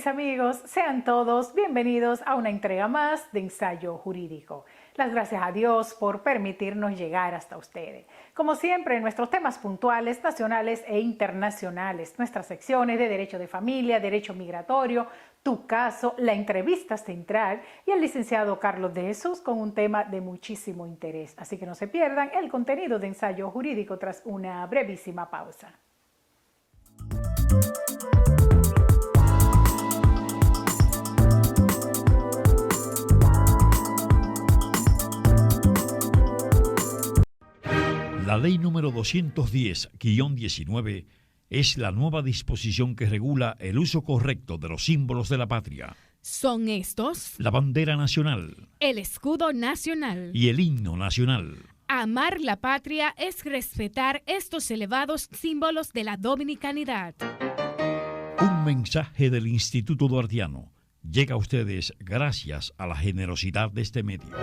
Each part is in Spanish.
mis amigos, sean todos bienvenidos a una entrega más de Ensayo Jurídico. Las gracias a Dios por permitirnos llegar hasta ustedes. Como siempre, nuestros temas puntuales, nacionales e internacionales, nuestras secciones de Derecho de Familia, Derecho Migratorio, Tu Caso, la entrevista central y el licenciado Carlos de Jesús con un tema de muchísimo interés. Así que no se pierdan el contenido de Ensayo Jurídico tras una brevísima pausa. La ley número 210-19 es la nueva disposición que regula el uso correcto de los símbolos de la patria. Son estos: la bandera nacional, el escudo nacional y el himno nacional. Amar la patria es respetar estos elevados símbolos de la dominicanidad. Un mensaje del Instituto Duartiano llega a ustedes gracias a la generosidad de este medio.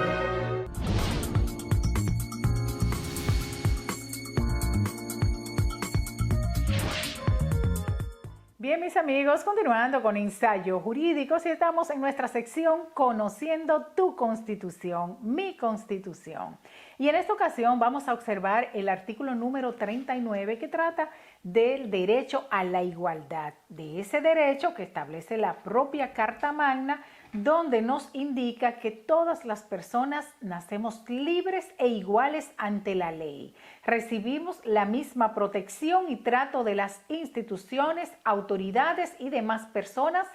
Bien, mis amigos, continuando con Ensayo Jurídico, si estamos en nuestra sección Conociendo tu Constitución, mi Constitución. Y en esta ocasión vamos a observar el artículo número 39 que trata del derecho a la igualdad, de ese derecho que establece la propia Carta Magna, donde nos indica que todas las personas nacemos libres e iguales ante la ley. Recibimos la misma protección y trato de las instituciones, autoridades y demás personas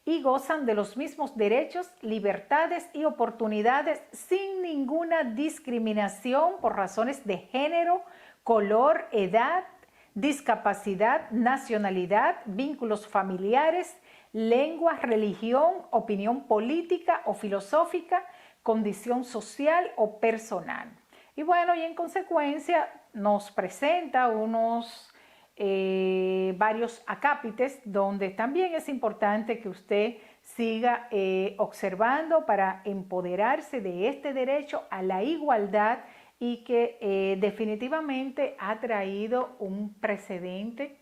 y gozan de los mismos derechos, libertades y oportunidades sin ninguna discriminación por razones de género, color, edad, discapacidad, nacionalidad, vínculos familiares, lengua, religión, opinión política o filosófica, condición social o personal. Y bueno, y en consecuencia nos presenta varios acápites donde también es importante que usted siga observando para empoderarse de este derecho a la igualdad y que definitivamente ha traído un precedente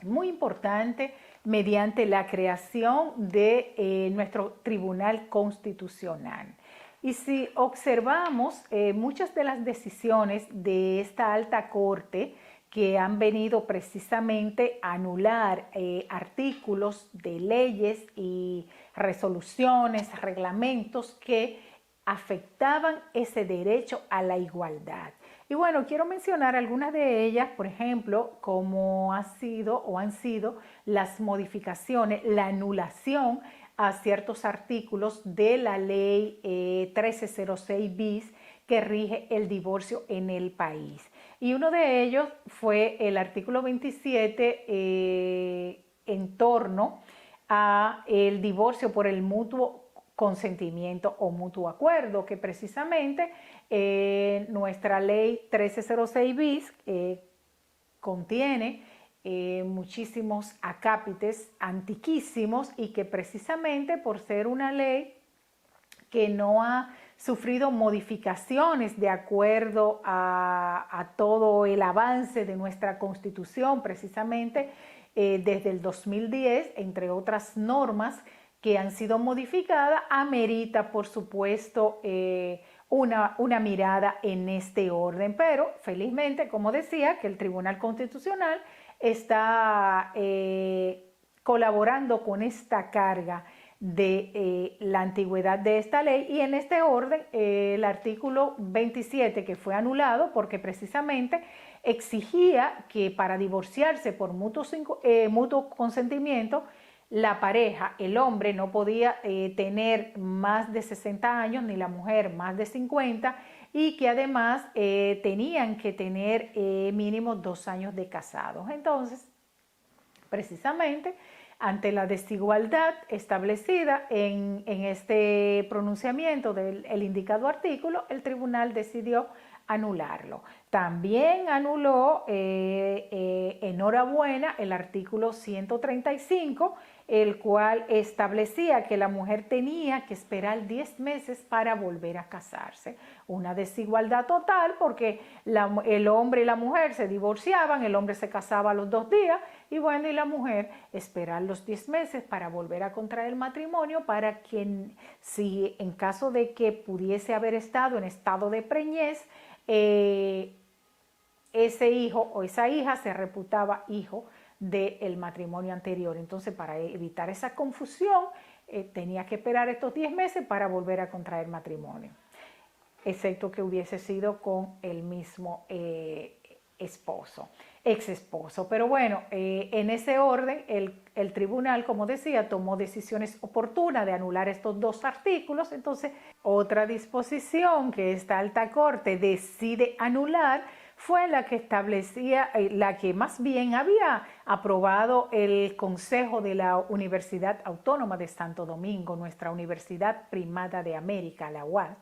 muy importante mediante la creación de nuestro Tribunal Constitucional. Y si observamos muchas de las decisiones de esta alta corte que han venido precisamente a anular artículos de leyes y resoluciones, reglamentos que afectaban ese derecho a la igualdad. Y bueno, quiero mencionar algunas de ellas, por ejemplo, como han sido las modificaciones, la anulación a ciertos artículos de la ley 1306 bis que rige el divorcio en el país. Y uno de ellos fue el artículo 27 en torno a el divorcio por el mutuo consentimiento o mutuo acuerdo, que precisamente nuestra ley 1306 bis contiene muchísimos acápites antiquísimos y que precisamente por ser una ley que no ha sufrido modificaciones de acuerdo a todo el avance de nuestra Constitución, precisamente desde el 2010, entre otras normas que han sido modificadas, amerita, por supuesto, una mirada en este orden. Pero, felizmente, como decía, que el Tribunal Constitucional está colaborando con esta carga de la antigüedad de esta ley y en este orden el artículo 27 que fue anulado porque precisamente exigía que para divorciarse por mutuo consentimiento la pareja, el hombre no podía tener más de 60 años ni la mujer más de 50 y que además tenían que tener mínimo 2 años de casados. Entonces, precisamente ante la desigualdad establecida en este pronunciamiento del indicado artículo, el tribunal decidió anularlo. También anuló, enhorabuena, el artículo 135 el cual establecía que la mujer tenía que esperar 10 meses para volver a casarse. Una desigualdad total porque el hombre y la mujer se divorciaban, el hombre se casaba a los 2 días y bueno, y la mujer esperar los 10 meses para volver a contraer el matrimonio para que si en caso de que pudiese haber estado en estado de preñez, ese hijo o esa hija se reputaba hijo del matrimonio anterior. Entonces, para evitar esa confusión, tenía que esperar estos 10 meses para volver a contraer matrimonio, excepto que hubiese sido con el mismo esposo, ex esposo. Pero bueno, en ese orden, el tribunal, como decía, tomó decisiones oportunas de anular estos 2 artículos. Entonces, otra disposición que esta alta corte decide anular fue la que establecía, la que más bien había aprobado el Consejo de la Universidad Autónoma de Santo Domingo, nuestra Universidad Primada de América, la UAS,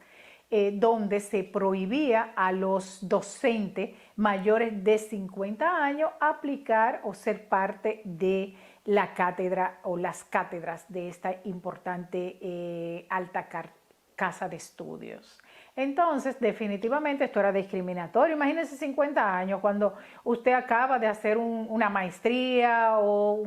donde se prohibía a los docentes mayores de 50 años aplicar o ser parte de la cátedra o las cátedras de esta importante alta casa de estudios. Entonces, definitivamente esto era discriminatorio. Imagínense 50 años cuando usted acaba de hacer una maestría o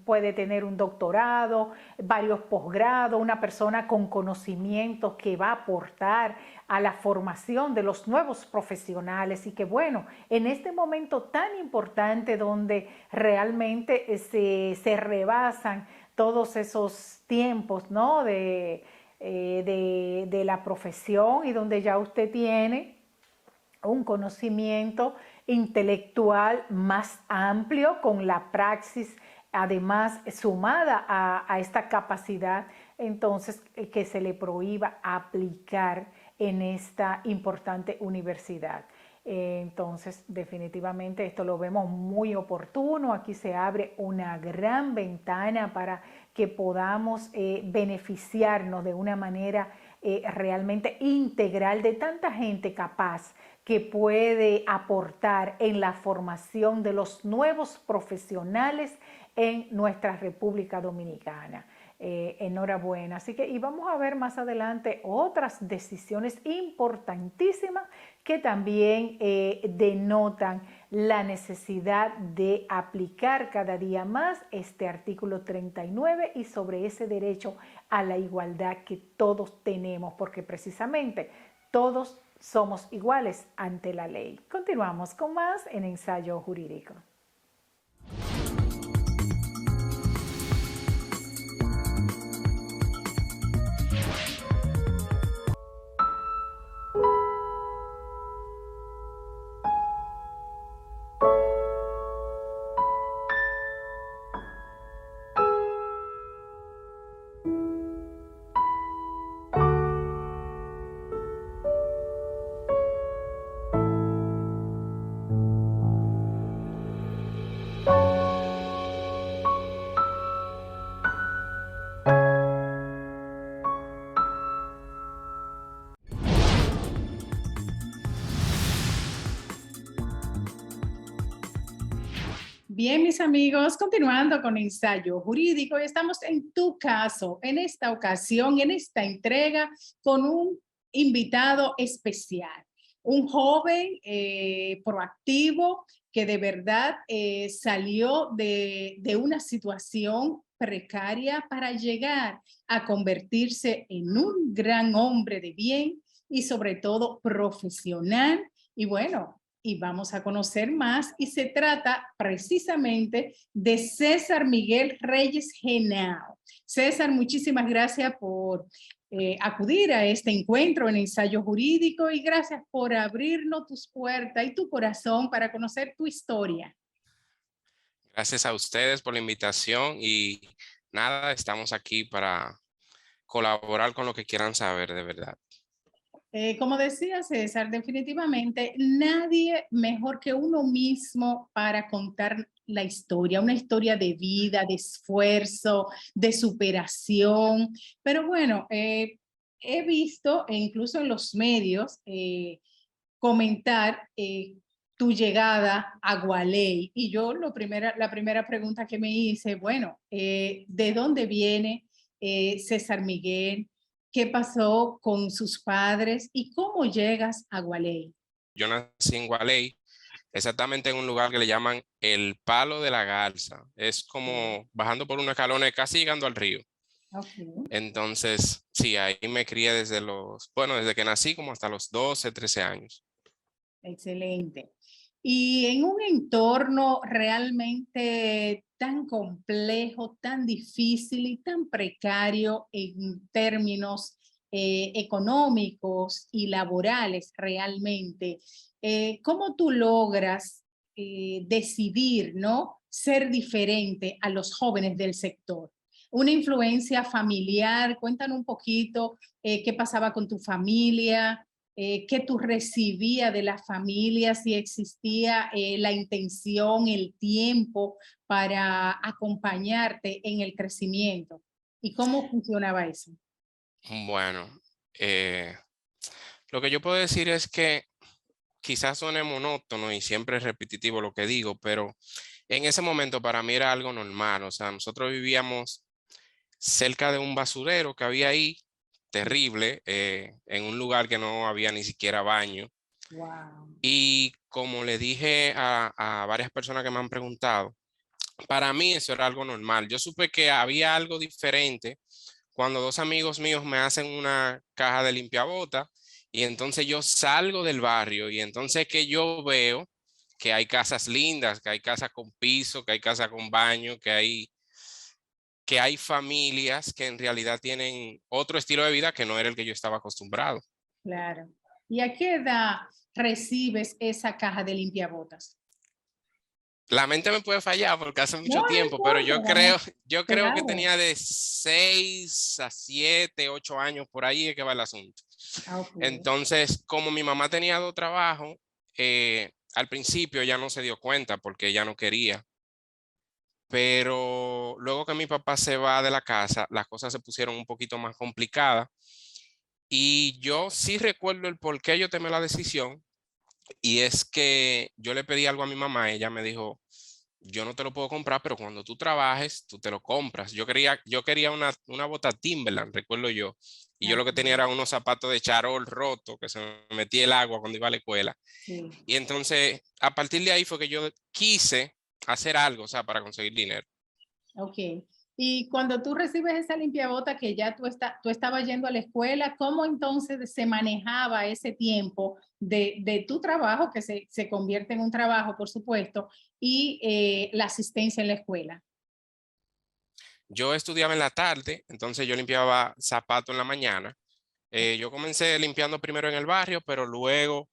puede tener un doctorado, varios posgrados, una persona con conocimientos que va a aportar a la formación de los nuevos profesionales y que bueno, en este momento tan importante donde realmente se rebasan todos esos tiempos, ¿no?, de la profesión y donde ya usted tiene un conocimiento intelectual más amplio con la praxis, además sumada a esta capacidad, entonces que se le prohíba aplicar en esta importante universidad. Entonces, definitivamente esto lo vemos muy oportuno. Aquí se abre una gran ventana para que podamos beneficiarnos de una manera realmente integral de tanta gente capaz que puede aportar en la formación de los nuevos profesionales en nuestra República Dominicana. Enhorabuena. Así que, y vamos a ver más adelante otras decisiones importantísimas que también denotan la necesidad de aplicar cada día más este artículo 39 y sobre ese derecho a la igualdad que todos tenemos, porque precisamente todos somos iguales ante la ley. Continuamos con más en Ensayo Jurídico. Bien, mis amigos, continuando con Ensayo Jurídico, estamos en tu caso, en esta ocasión, en esta entrega, con un invitado especial, un joven proactivo que de verdad salió de una situación precaria para llegar a convertirse en un gran hombre de bien y sobre todo profesional. Y bueno, y vamos a conocer más, y se trata precisamente de César Miguel Reyes Genao. César, muchísimas gracias por acudir a este encuentro en Ensayo Jurídico y gracias por abrirnos tus puertas y tu corazón para conocer tu historia. Gracias a ustedes por la invitación y nada, estamos aquí para colaborar con lo que quieran saber de verdad. Como decía César, definitivamente nadie mejor que uno mismo para contar la historia, una historia de vida, de esfuerzo, de superación. Pero bueno, he visto, e incluso en los medios, comentar tu llegada a Gualey. Y yo la primera pregunta que me hice, bueno, ¿de dónde viene César Miguel? ¿Qué pasó con sus padres? ¿Y cómo llegas a Gualey? Yo nací en Gualey, exactamente en un lugar que le llaman el Palo de la Garza. Es como bajando por unos escalones, casi llegando al río. Okay. Entonces, sí, ahí me crié desde que nací como hasta los 12, 13 años. Excelente. Y en un entorno realmente tan complejo, tan difícil y tan precario en términos económicos y laborales realmente, ¿cómo tú logras decidir, ¿no? Ser diferente a los jóvenes del sector? Una influencia familiar, cuéntanos un poquito qué pasaba con tu familia, qué tú recibías de la familia, si existía la intención, el tiempo para acompañarte en el crecimiento. ¿Y cómo funcionaba eso? Bueno, lo que yo puedo decir es que quizás suene monótono y siempre es repetitivo lo que digo, pero en ese momento para mí era algo normal. O sea, nosotros vivíamos cerca de un basurero que había ahí, terrible, en un lugar que no había ni siquiera baño. Wow. Y como le dije a varias personas que me han preguntado, para mí eso era algo normal. Yo supe que había algo diferente cuando dos amigos míos me hacen una caja de limpiabota y entonces yo salgo del barrio y entonces que yo veo que hay casas lindas, que hay casas con piso, que hay casas con baño, que hay familias que en realidad tienen otro estilo de vida que no era el que yo estaba acostumbrado. Claro. ¿Y a qué edad recibes esa caja de limpiabotas? La mente me puede fallar porque hace No, mucho no tiempo, pero importa, vamos. yo creo que Claro. tenía de 6 a 7, 8 años, por ahí es que va el asunto. Okay. Entonces, como mi mamá tenía dos trabajos, al principio ya no se dio cuenta porque ella no quería. Pero luego que mi papá se va de la casa, las cosas se pusieron un poquito más complicadas. Y yo sí recuerdo el por qué yo tomé la decisión. Y es que yo le pedí algo a mi mamá, ella me dijo, yo no te lo puedo comprar, pero cuando tú trabajes, tú te lo compras. Yo quería una bota Timberland, recuerdo yo. Y yo lo que tenía Okay. era unos zapatos de charol roto, que se me metía el agua cuando iba a la escuela. Sí. Y entonces, a partir de ahí fue que yo quise hacer algo, o sea, para conseguir dinero. Ok. Y cuando tú recibes esa limpiabota que ya tú estabas yendo a la escuela, ¿cómo entonces se manejaba ese tiempo de tu trabajo, que se convierte en un trabajo, por supuesto, y la asistencia en la escuela? Yo estudiaba en la tarde, entonces yo limpiaba zapatos en la mañana. Yo comencé limpiando primero en el barrio, pero luego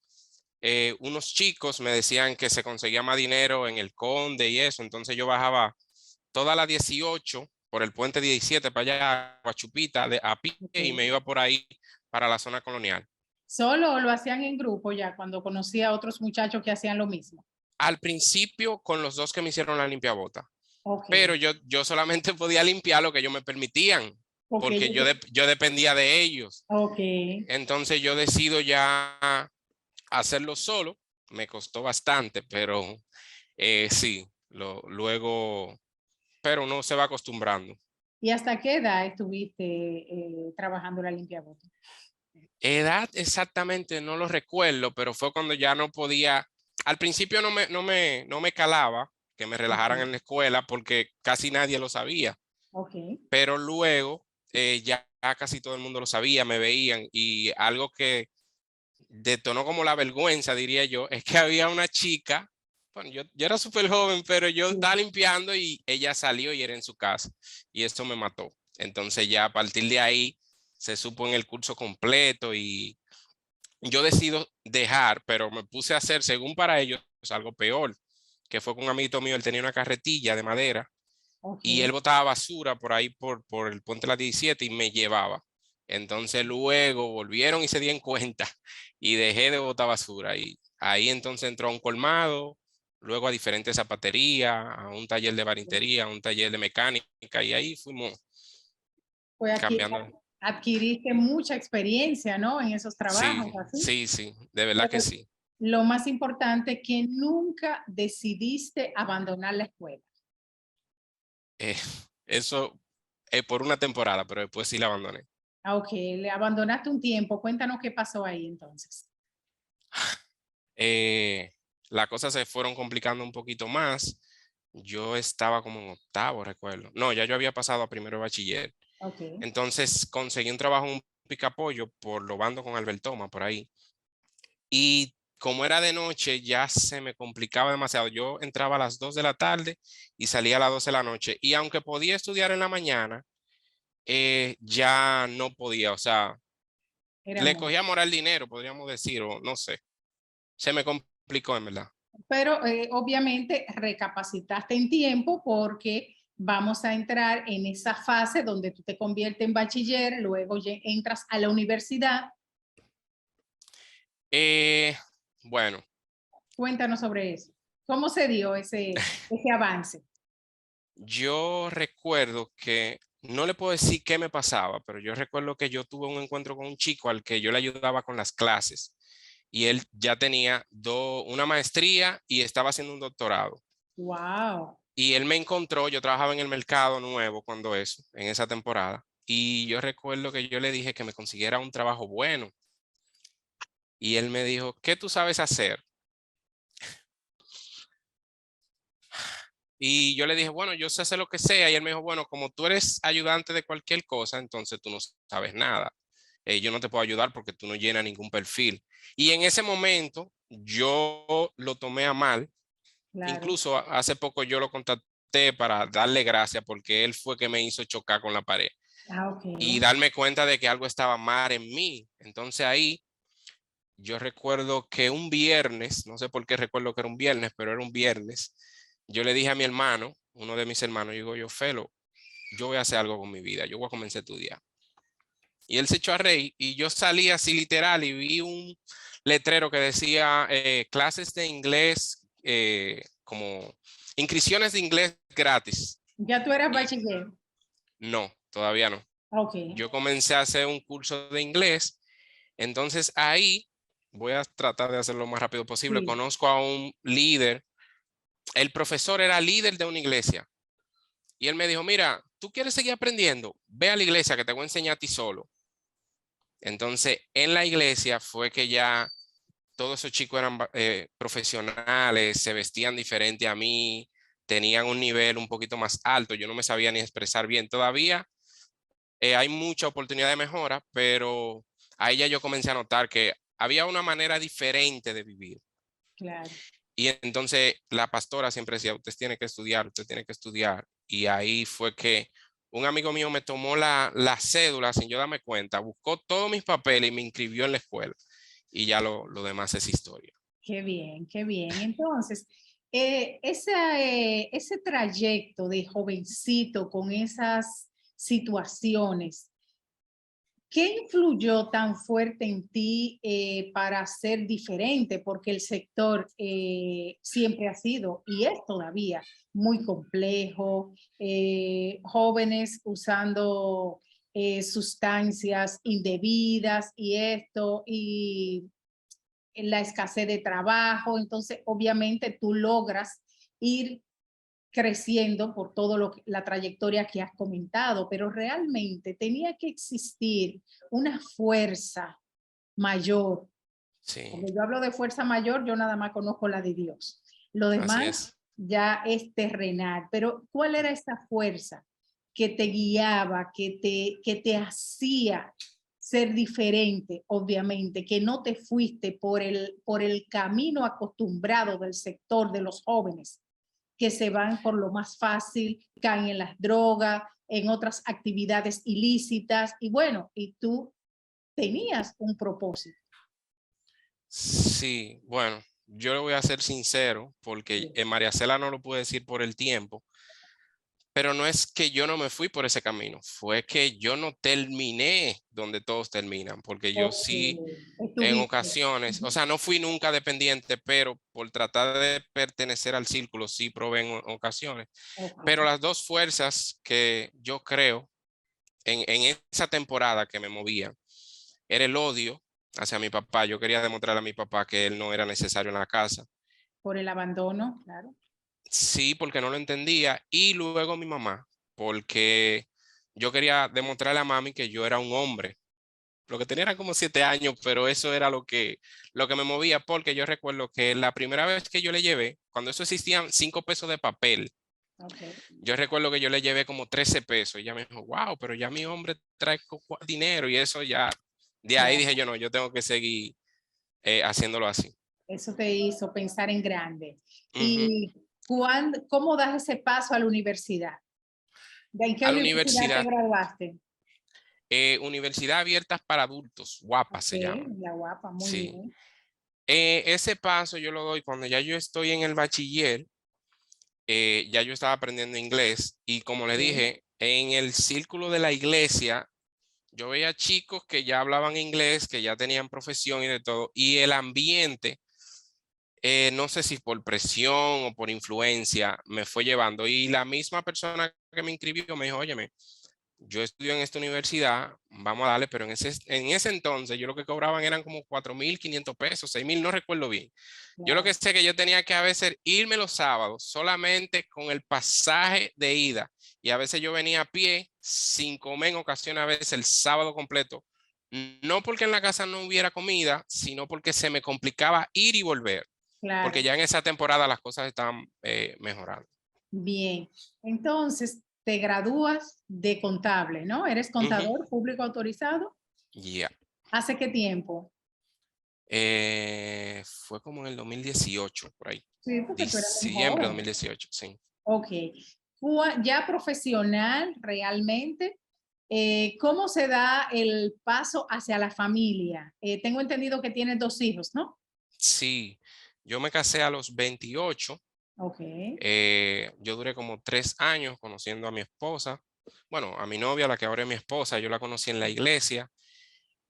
unos chicos me decían que se conseguía más dinero en el Conde y eso, entonces yo bajaba toda la 18 por el puente 17 para allá a Guachupita a pie y Okay. me iba por ahí para la zona colonial. ¿Solo lo hacían en grupo ya cuando conocía a otros muchachos que hacían lo mismo? Al principio con los dos que me hicieron la limpiabota, Ok. pero yo solamente podía limpiar lo que ellos me permitían, Ok. porque yo dependía de ellos. Ok. Entonces yo decido ya hacerlo solo, me costó bastante, pero sí, luego, pero uno se va acostumbrando. ¿Y hasta qué edad estuviste trabajando la limpiabota? Edad exactamente no lo recuerdo, pero fue cuando ya no podía, al principio no me calaba que me relajaran Ok. en la escuela porque casi nadie lo sabía, Ok. pero luego ya casi todo el mundo lo sabía, me veían y algo que detonó como la vergüenza, diría yo, es que había una chica, bueno, yo era súper joven, pero yo estaba Sí. limpiando y ella salió y era en su casa y esto me mató. Entonces ya a partir de ahí se supo en el curso completo y yo decido dejar, pero me puse a hacer, según para ellos, algo peor, que fue con un amiguito mío, él tenía una carretilla de madera Ok. y él botaba basura por ahí por el puente de la 17 y me llevaba. Entonces luego volvieron y se dieron cuenta y dejé de botar basura y ahí entonces entró a un colmado, luego a diferentes zapaterías, a un taller de barintería, a un taller de mecánica y ahí fuimos Pues aquí cambiando. adquiriste mucha experiencia, ¿no? En esos Sí, trabajos, así. sí, sí, de verdad que Pero sí. lo más importante, que nunca decidiste abandonar la escuela. Eh, eso por una temporada, pero después sí la abandoné. Ah, ok, le abandonaste un tiempo. Cuéntanos qué pasó ahí entonces. Eh, las cosas se fueron complicando un poquito más. Yo estaba como en octavo, recuerdo. No, ya yo había pasado a primero de bachiller. Ok. Entonces conseguí un trabajo en un picapollo por lo bando con Albertoma, por ahí. Y como era de noche, ya se me complicaba demasiado. Yo entraba a las 2 de la tarde y salía a las 12 de la noche. Y aunque podía estudiar en la mañana, ya no podía. O sea, Era le muy. cogía moral dinero, podríamos decir, o no sé. Se me complicó en verdad. Pero obviamente recapacitaste en tiempo porque vamos a entrar en esa fase donde tú te conviertes en bachiller, luego entras a la universidad. Bueno, Cuéntanos sobre eso. ¿Cómo se dio ese avance? yo recuerdo que no le puedo decir qué me pasaba, pero yo recuerdo que yo tuve un encuentro con un chico al que yo le ayudaba con las clases y él ya tenía una maestría y estaba haciendo un doctorado. Wow. Y él me encontró, yo trabajaba en el mercado nuevo cuando eso, en esa temporada. Y yo recuerdo que yo le dije que me consiguiera un trabajo bueno. Y él me dijo, ¿qué tú sabes hacer? Y yo le dije, bueno, yo sé hacer lo que sea. Y él me dijo, bueno, como tú eres ayudante de cualquier cosa, entonces tú no sabes nada. Yo no te puedo ayudar porque tú no llenas ningún perfil. Y en ese momento yo lo tomé a mal. Claro. Incluso hace poco yo lo contacté para darle gracias porque él fue que me hizo chocar con la pared Ah, ok. y darme cuenta de que algo estaba mal en mí. Entonces ahí yo recuerdo que un viernes, no sé por qué recuerdo que era un viernes, pero era un viernes, yo le dije a mi hermano, uno de mis hermanos, digo yo, Felo, yo voy a hacer algo con mi vida, yo voy a comenzar a estudiar. Y él se echó a reír y yo salí así literal y vi un letrero que decía clases de inglés, como inscripciones de inglés gratis. Ya tú eras Y bachiller. no, todavía no. Ok. Yo comencé a hacer un curso de inglés. Entonces ahí voy a tratar de hacerlo lo más rápido posible. Sí. Conozco a un líder. El profesor era líder de una iglesia. Y él me dijo, mira, ¿tú quieres seguir aprendiendo? Ve a la iglesia que te voy a enseñar a ti solo. Entonces, en la iglesia fue que ya todos esos chicos eran profesionales, se vestían diferente a mí, tenían un nivel un poquito más alto. Yo no me sabía ni expresar bien. Todavía hay mucha oportunidad de mejora, pero ahí ya yo comencé a notar que había una manera diferente de vivir. Claro. Y entonces la pastora siempre decía, usted tiene que estudiar, usted tiene que estudiar. Y ahí fue que un amigo mío me tomó la cédula sin yo darme cuenta, buscó todos mis papeles y me inscribió en la escuela. Y ya lo demás es historia. Qué bien, qué bien. Entonces, ese trayecto de jovencito con esas situaciones, ¿qué influyó tan fuerte en ti para ser diferente? Porque el sector siempre ha sido y es todavía muy complejo, jóvenes usando sustancias indebidas y esto, y la escasez de trabajo. Entonces, obviamente, tú logras ir creciendo por todo la trayectoria que has comentado, pero realmente tenía que existir una fuerza mayor. Sí, Cuando yo hablo de fuerza mayor, yo nada más conozco la de Dios. Lo así demás es. ya es terrenal. Pero ¿cuál era esa fuerza que te guiaba, que te hacía ser diferente, obviamente, que no te fuiste por el camino acostumbrado del sector de los jóvenes, que se van por lo más fácil, caen en las drogas, en otras actividades ilícitas, y bueno, y tú tenías un propósito? Sí, bueno, yo le voy a ser sincero porque en María Cela no lo pude decir por el tiempo, pero no es que yo no me fui por ese camino, fue que yo no terminé donde todos terminan, porque yo Ok, sí en estuviste. ocasiones, o sea, no fui nunca dependiente, pero por tratar de pertenecer al círculo sí probé en ocasiones. Pero Ok. las dos fuerzas que yo creo en esa temporada que me movían era el odio hacia mi papá. Yo quería demostrarle a mi papá que él no era necesario en la casa. Por el abandono, claro. Sí, porque no lo entendía. Y luego mi mamá, porque yo quería demostrarle a mami que yo era un hombre. Lo que tenía era como 7 años, pero eso era lo que me movía, porque yo recuerdo que la primera vez que yo le llevé, cuando eso existían 5 pesos de papel, Okay. yo recuerdo que yo le llevé como 13 pesos. Y ella me dijo, wow, pero ya mi hombre trae dinero y eso ya. De ahí dije yo, no, yo tengo que seguir haciéndolo así. Eso te hizo pensar en grande. Ujú. ¿Y cómo das ese paso a la universidad? ¿En qué A la universidad te universidad, graduaste? Universidad Abierta para Adultos, guapa Ok, se llama. la guapa, muy Sí. bien. Ese paso yo lo doy cuando ya yo estoy en el bachiller, ya yo estaba aprendiendo inglés y como le Ok. dije, en el círculo de la iglesia, yo veía chicos que ya hablaban inglés, que ya tenían profesión y de todo, y el ambiente, no sé si por presión o por influencia, me fue llevando. Y la misma persona que me inscribió me dijo, óyeme, yo estudio en esta universidad, vamos a darle, pero en ese entonces yo lo que cobraban eran como 4.500 pesos, 6.000, no recuerdo bien. Yo lo Wow, que sé que yo tenía que a veces irme los sábados solamente con el pasaje de ida y a veces yo venía a pie sin comer en ocasiones a veces el sábado completo. No porque en la casa no hubiera comida, sino porque se me complicaba ir y volver, porque claro, ya en esa temporada las cosas estaban mejorando. bien. Entonces, te gradúas de contable, ¿no? ¿Eres Ujú. contador público autorizado? Ya. ¿Hace qué tiempo? Fue como en el 2018, por ahí. Sí, porque tú eres muy Diciembre de joven. 2018, sí. Ok. Ya profesional, realmente, ¿cómo se da el paso hacia la familia? Tengo entendido que tienes 2 hijos, ¿no? Sí, yo me casé a los 28. Ok. Yo duré como 3 años conociendo a mi esposa. Bueno, a mi novia, la que ahora es mi esposa, yo la conocí en la iglesia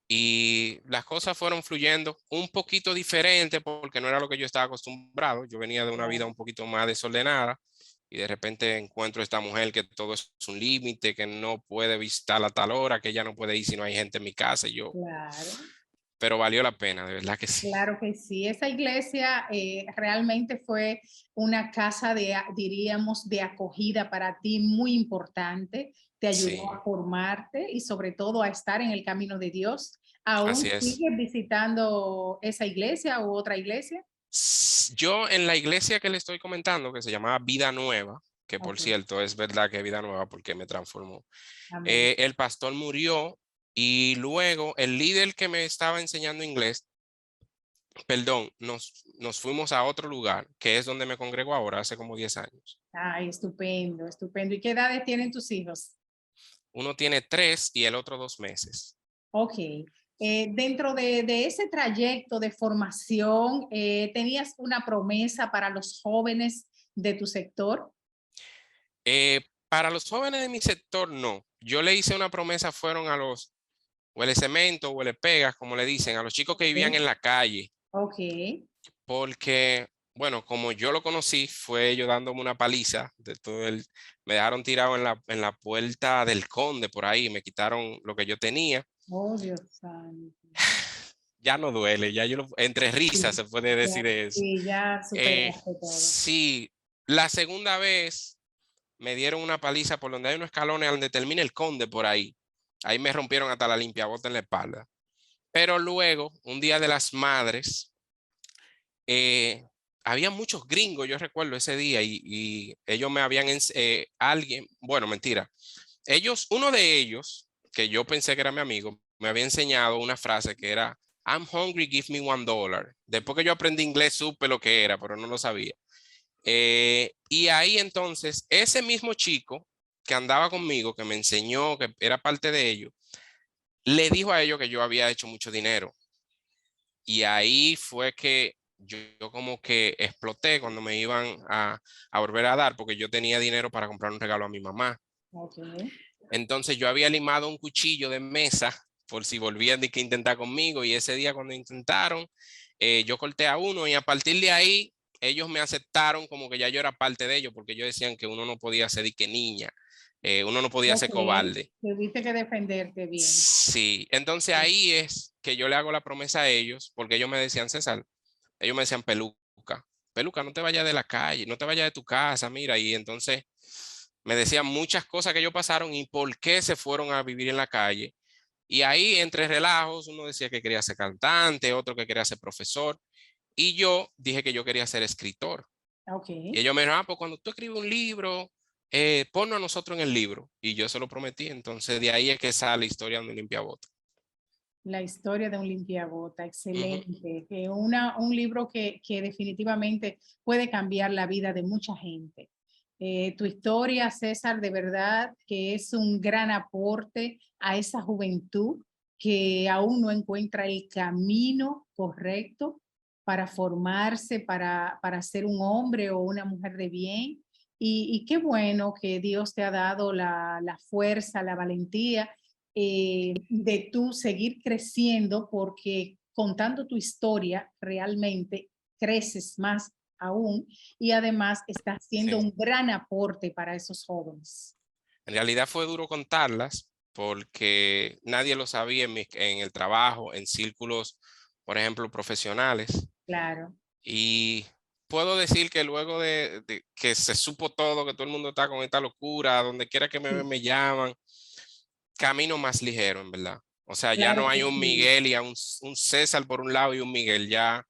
y las cosas fueron fluyendo un poquito diferente porque no era lo que yo estaba acostumbrado. Yo venía de una vida un poquito más desordenada y de repente encuentro a esta mujer que todo es un límite, que no puede visitar a tal hora, que ella no puede ir si no hay gente en mi casa y yo, Claro. pero valió la pena, de verdad que sí. Claro que sí. Esa iglesia realmente fue una casa diríamos, de acogida para ti muy importante. Te ayudó Sí, a formarte y sobre todo a estar en el camino de Dios. así ¿Aún es. sigues visitando esa iglesia u otra iglesia? Yo en la iglesia que le estoy comentando, que se llamaba Vida Nueva, que por Ok, cierto es verdad que Vida Nueva porque me transformó, amén. el pastor murió y luego el líder que me estaba enseñando inglés, perdón, nos fuimos a otro lugar, que es donde me congrego ahora, hace como 10 años. Ay, estupendo, estupendo. ¿Y qué edades tienen tus hijos? Uno tiene 3 y el otro 2 meses. Ok. Dentro de ese trayecto de formación, ¿tenías una promesa para los jóvenes de tu sector? Para los jóvenes de mi sector, no. Yo le hice una promesa, fueron a los huele cemento, huele pegas, como le dicen, a los chicos que vivían Ok. en la calle, Ok. porque, bueno, como yo lo conocí, fue yo dándome una paliza de todo me dejaron tirado en la puerta del Conde por ahí, me quitaron lo que yo tenía. Oh, Dios santo. Ya no duele, ya entre risas Sí, se puede ya, decir eso. sí, ya superaste todo. Sí, la segunda vez me dieron una paliza por donde hay unos escalones donde termina el Conde por ahí. Ahí me rompieron hasta la limpiabota en la espalda. Pero luego, un día de las madres, había muchos gringos, yo recuerdo ese día, y ellos me habían, alguien, bueno, mentira, uno de ellos, que yo pensé que era mi amigo, me había enseñado una frase que era, I'm hungry, give me $1. Después que yo aprendí inglés, supe lo que era, pero no lo sabía. Y ahí entonces, ese mismo chico que andaba conmigo, que me enseñó, que era parte de ellos, le dijo a ellos que yo había hecho mucho dinero. Y ahí fue que yo como que exploté cuando me iban a volver a dar, porque yo tenía dinero para comprar un regalo a mi mamá. Ok. Entonces yo había limado un cuchillo de mesa por si volvían de que intentar conmigo. Y ese día cuando intentaron, yo corté a uno y a partir de ahí ellos me aceptaron como que ya yo era parte de ellos, porque ellos decían que uno no podía ser de que niña. Uno no podía ser Ok, cobarde. tuviste que defenderte bien. Sí, entonces ahí es que yo le hago la promesa a ellos, porque ellos me decían, César, ellos me decían, Peluca, no te vayas de la calle, no te vayas de tu casa, mira, y entonces me decían muchas cosas que ellos pasaron y por qué se fueron a vivir en la calle. Y ahí, entre relajos, uno decía que quería ser cantante, otro que quería ser profesor, y yo dije que yo quería ser escritor. Ok, Y ellos me dijeron, pues cuando tú escribes un libro, ponnos a nosotros en el libro. Y yo se lo prometí, entonces de ahí es que sale Historia de un limpiabotas. la historia de un limpiabota, Ujú. excelente. Un libro que definitivamente puede cambiar la vida de mucha gente. Tu historia, César, de verdad que es un gran aporte a esa juventud que aún no encuentra el camino correcto para formarse, para ser un hombre o una mujer de bien. Y qué bueno que Dios te ha dado la fuerza, la valentía de tú seguir creciendo, porque contando tu historia realmente creces más aún y además estás haciendo Sí. un gran aporte para esos jóvenes. En realidad fue duro contarlas porque nadie lo sabía en el trabajo, en círculos, por ejemplo, profesionales. Claro, Y puedo decir que luego de que se supo todo, que todo el mundo está con esta locura, donde quiera que me ven, sí, me llaman, camino más ligero, en verdad. O sea, ya claro no que hay un sí. Miguel y un César por un lado y un Miguel, ya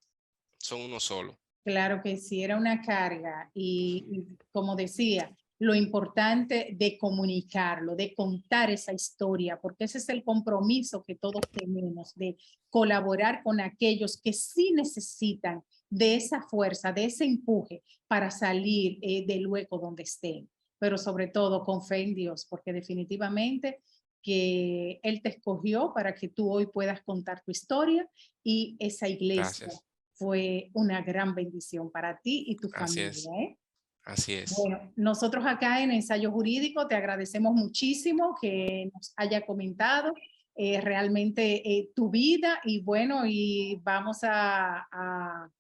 son uno solo. Claro que sí, era una carga y como decía, lo importante de comunicarlo, de contar esa historia, porque ese es el compromiso que todos tenemos, de colaborar con aquellos que sí necesitan de esa fuerza, de ese empuje para salir del hueco donde estén, pero sobre todo con fe en Dios, porque definitivamente que Él te escogió para que tú hoy puedas contar tu historia y esa iglesia Gracias. fue una gran bendición para ti y tu Así familia, es. ¿eh? Así es. Bueno, nosotros acá en Ensayo Jurídico te agradecemos muchísimo que nos haya comentado realmente tu vida y bueno, y vamos a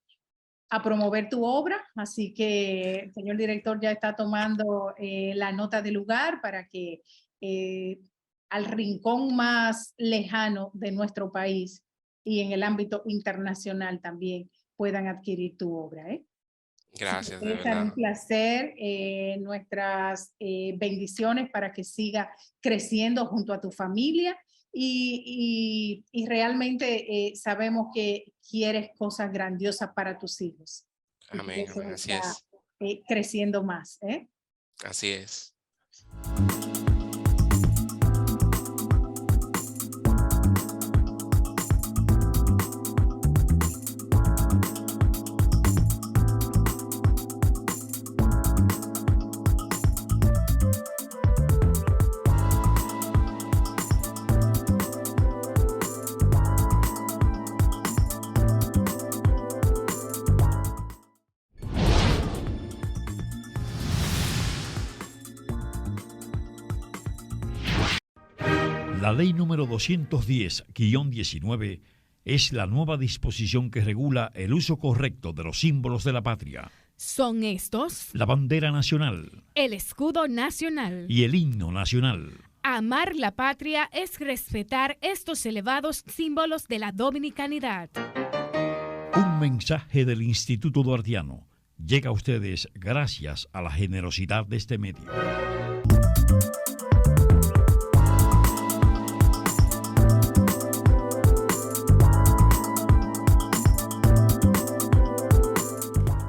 promover tu obra, así que el señor director ya está tomando la nota de lugar para que eh, al rincón más lejano de nuestro país y en el ámbito internacional también puedan adquirir tu obra. Así que Gracias, de César, un verdad. placer, nuestras bendiciones para que siga creciendo junto a tu familia y realmente sabemos que quieres cosas grandiosas para tus hijos y por Amén, eso amén. Así está es. creciendo más. Así es. La ley número 210-19 es la nueva disposición que regula el uso correcto de los símbolos de la patria, Son estos: la bandera nacional el escudo nacional. y el himno nacional. Amar la patria es respetar estos elevados símbolos de la dominicanidad. Un mensaje del Instituto Duartiano llega a ustedes gracias a la generosidad de este medio.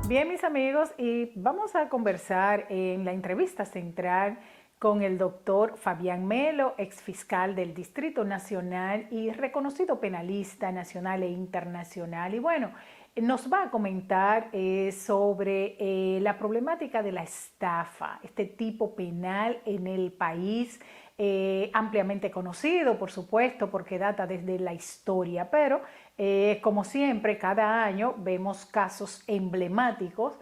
Bien, mis amigos, y vamos a conversar en la entrevista central con el doctor Fabián Melo, exfiscal del Distrito Nacional y reconocido penalista nacional e internacional. Y bueno, nos va a comentar sobre la problemática de la estafa, este tipo penal en el país, ampliamente conocido, por supuesto, porque data desde la historia, pero como siempre, cada año vemos casos emblemáticos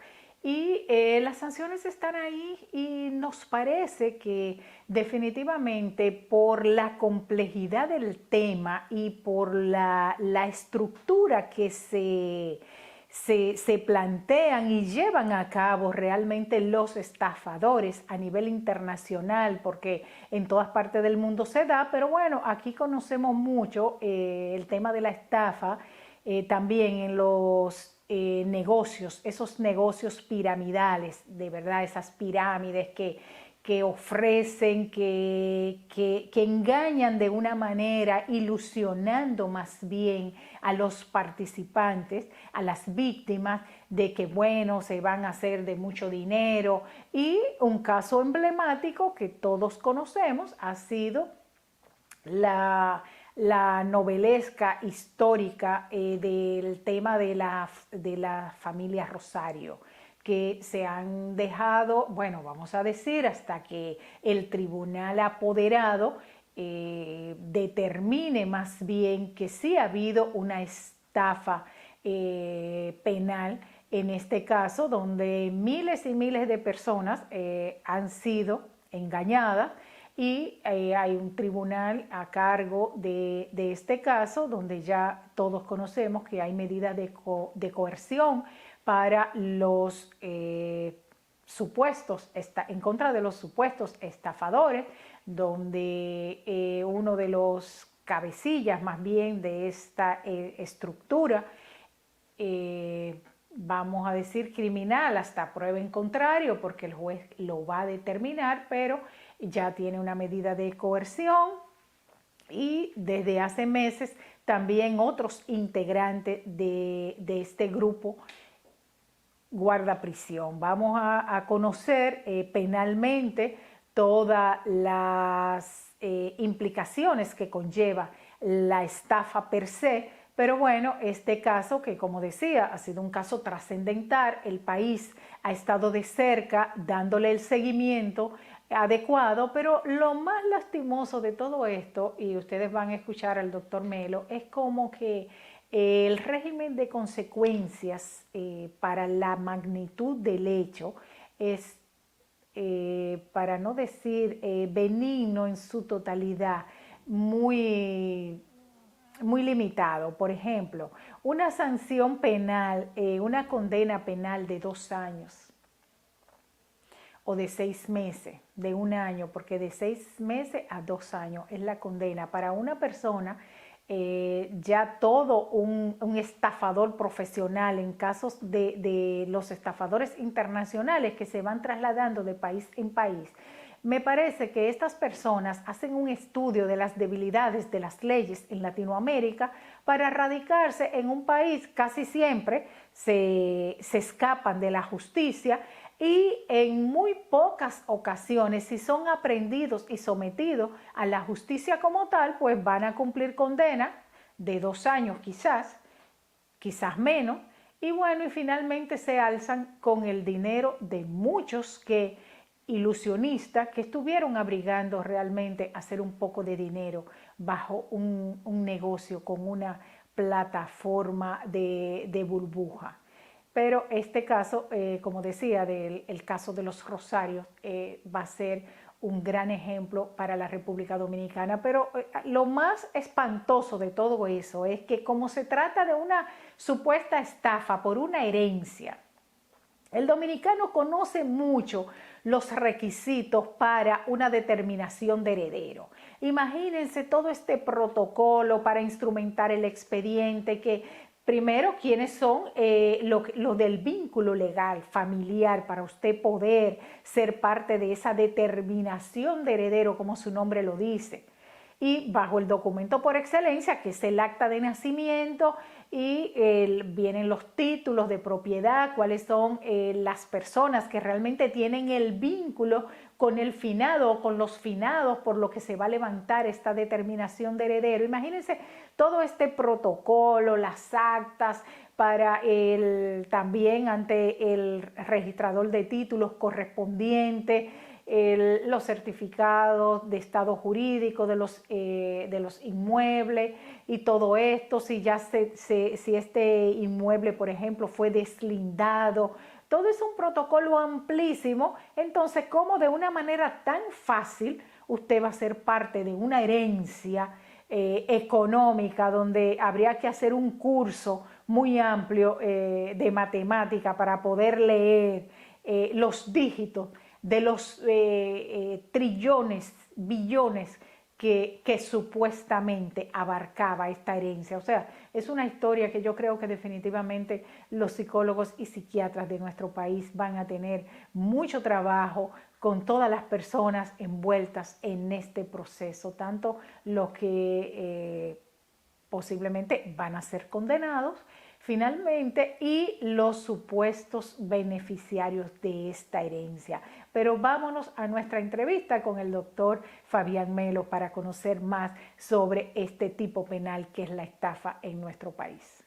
y las sanciones están ahí y nos parece que definitivamente por la complejidad del tema y por la estructura que se se plantean y llevan a cabo realmente los estafadores a nivel internacional, porque en todas partes del mundo se da, pero bueno, aquí conocemos mucho el tema de la estafa, también en los negocios, esos negocios piramidales, de verdad, esas pirámides que ofrecen, que engañan de una manera, ilusionando más bien a los participantes, a las víctimas, de que bueno, se van a hacer de mucho dinero. Y un caso emblemático que todos conocemos ha sido la novelesca histórica del tema de la familia Rosario, que se han dejado, bueno, vamos a decir, hasta que el tribunal apoderado determine más bien que sí ha habido una estafa penal, en este caso, donde miles y miles de personas han sido engañadas, y hay un tribunal a cargo de este caso, donde ya todos conocemos que hay medidas de coerción para los supuestos, en contra de los supuestos estafadores, donde uno de los cabecillas más bien de esta estructura, vamos a decir criminal hasta prueba en contrario, porque el juez lo va a determinar, pero ya tiene una medida de coerción. Y desde hace meses también otros integrantes de este grupo guarda prisión. Vamos a conocer penalmente todas las implicaciones que conlleva la estafa per se, pero bueno, este caso que, como decía, ha sido un caso trascendental, el país ha estado de cerca dándole el seguimiento adecuado, pero lo más lastimoso de todo esto, y ustedes van a escuchar al doctor Melo, es como que el régimen de consecuencias para la magnitud del hecho es, para no decir benigno en su totalidad, muy limitado. Por ejemplo, una sanción penal, una condena penal de 2 años o de 6 meses, de 1 año, porque de 6 meses a 2 años es la condena para una persona. Ya todo un estafador profesional, en casos de los estafadores internacionales que se van trasladando de país en país. Me parece que estas personas hacen un estudio de las debilidades de las leyes en Latinoamérica para radicarse en un país. Casi siempre se escapan de la justicia, y en muy pocas ocasiones, si son aprehendidos y sometidos a la justicia como tal, pues van a cumplir condena de 2 años quizás menos, y bueno, y finalmente se alzan con el dinero de muchos ilusionistas que estuvieron abrigando realmente hacer un poco de dinero bajo un negocio con una plataforma de burbuja. Pero este caso, como decía, el caso de los Rosarios va a ser un gran ejemplo para la República Dominicana. Pero lo más espantoso de todo eso es que, como se trata de una supuesta estafa por una herencia, el dominicano conoce mucho los requisitos para una determinación de heredero. Imagínense todo este protocolo para instrumentar el expediente, que primero, ¿quiénes son lo del vínculo legal familiar para usted poder ser parte de esa determinación de heredero, como su nombre lo dice? Y bajo el documento por excelencia, que es el acta de nacimiento, y vienen los títulos de propiedad, cuáles son las personas que realmente tienen el vínculo con el finado o con los finados por lo que se va a levantar esta determinación de heredero. Imagínense todo este protocolo, las actas para también ante el registrador de títulos correspondiente, los certificados de estado jurídico de los inmuebles y todo esto, si este inmueble, por ejemplo, fue deslindado. Todo es un protocolo amplísimo. Entonces, ¿cómo de una manera tan fácil usted va a ser parte de una herencia económica donde habría que hacer un curso muy amplio de matemática para poder leer los dígitos de los trillones, billones que supuestamente abarcaba esta herencia. O sea, es una historia que yo creo que definitivamente los psicólogos y psiquiatras de nuestro país van a tener mucho trabajo con todas las personas envueltas en este proceso, tanto los que posiblemente van a ser condenados finalmente y los supuestos beneficiarios de esta herencia. Pero vámonos a nuestra entrevista con el doctor Fabián Melo para conocer más sobre este tipo penal que es la estafa en nuestro país.